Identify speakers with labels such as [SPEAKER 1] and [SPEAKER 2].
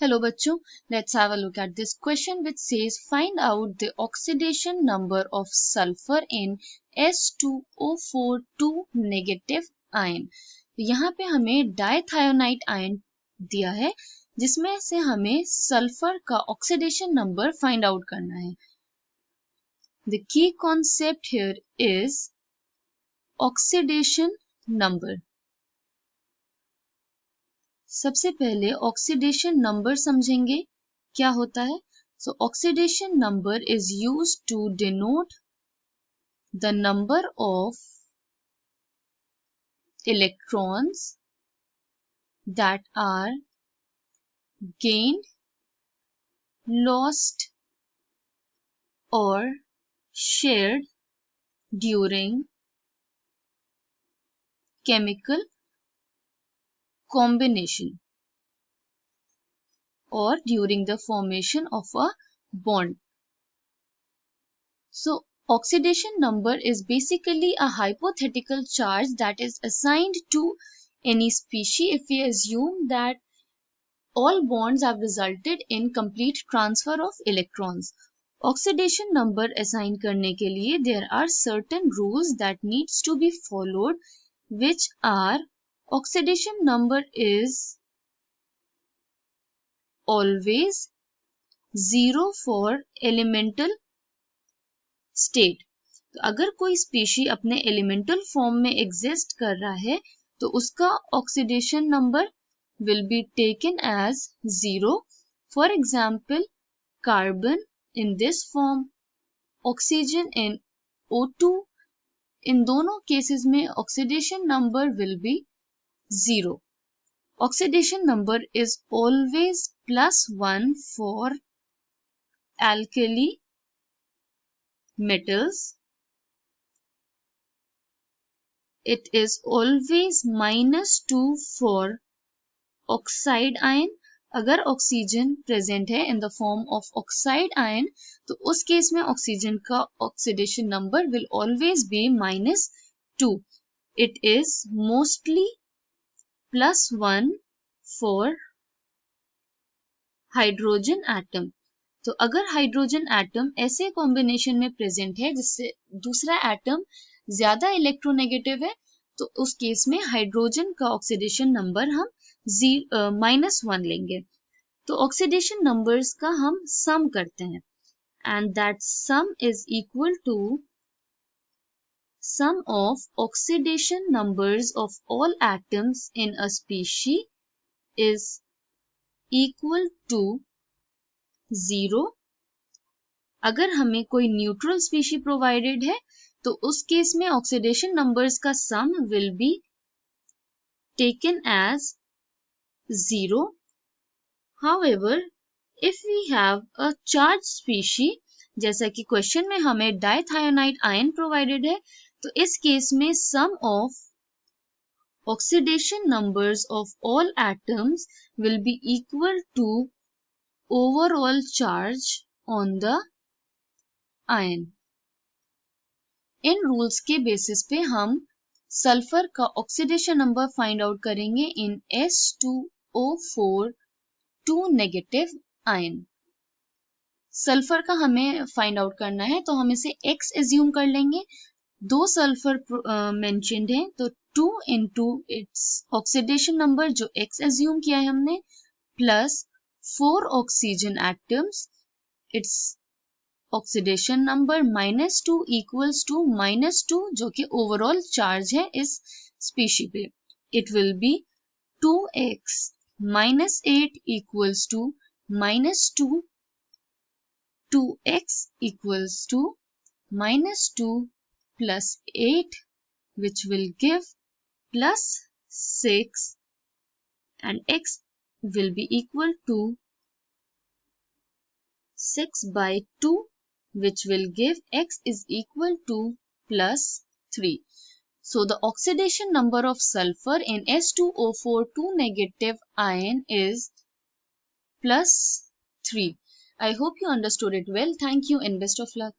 [SPEAKER 1] Hello बच्चों, let's have a look at this question which says find out the oxidation number of sulfur in S2O4 2 negative ion। यहाँ पे हमें डाइथायोनाइट ion दिया है जिसमें से हमें सल्फर का ऑक्सीडेशन नंबर फाइंड आउट करना है। The key concept here is oxidation number। सबसे पहले ऑक्सीडेशन नंबर समझेंगे क्या होता है। So oxidation number is used to denote the number of electrons that are gained, lost or shared during chemical combination or during the formation of a bond. So oxidation number is basically a hypothetical charge that is assigned to any species if we assume that all bonds have resulted in complete transfer of electrons. Oxidation number assign करने के लिए there are certain rules that needs to be followed, which are oxidation number is always 0 for elemental state। तो अगर कोई species अपने elemental form में exist कर रहा है तो उसका oxidation number will be taken as 0. For example, carbon in this form, oxygen in O2, इन दोनों केसेस में oxidation number will be 0. Oxidation number is always +1 for alkali metals. It is always -2 for oxide ion. अगर oxygen present है in the form of oxide ion तो उस case में oxygen का oxidation number will always be -2। It is mostly +1 for hydrogen atom. तो अगर hydrogen atom ऐसे combination में प्रेजेंट है जिससे दूसरा एटम ज्यादा इलेक्ट्रोनेगेटिव है तो उस केस में हाइड्रोजन का ऑक्सीडेशन नंबर हम -1 लेंगे। तो ऑक्सीडेशन नंबर्स का हम सम करते हैं and that sum is equal to sum of oxidation numbers of all atoms in a species is equal to 0। अगर हमें कोई न्यूट्रल स्पीशी प्रोवाइडेड है तो उस केस में ऑक्सीडेशन नंबर्स का sum will be taken as 0. However, if we have a charged species, जैसा कि क्वेश्चन में हमें डाइथायोनाइट आयन प्रोवाइडेड है तो इस केस में sum of oxidation numbers of all atoms will be equal to overall charge on the ion. इन rules के बेसिस पे हम सल्फर का ऑक्सीडेशन नंबर फाइंड आउट करेंगे इन S2O4 2 नेगेटिव आयन। सल्फर का हमें फाइंड आउट करना है तो हम इसे X एज्यूम कर लेंगे। दो सल्फर मेंशन्ड है तो 2 इंटू इट्स ऑक्सीडेशन नंबर जो X एज्यूम किया है हमने plus 4 oxygen atoms, its oxidation number -2 equals to -2 जो कि ओवरऑल चार्ज है इस स्पीशी पे। It will be 2x -8 equals to -2, 2x equals to -2 plus 8 which will give +6 and x will be equal to 6 by 2 which will give x is equal to +3. So the oxidation number of sulfur in S2O4 2 negative ion is +3. I hope you understood it well. Thank you and best of luck.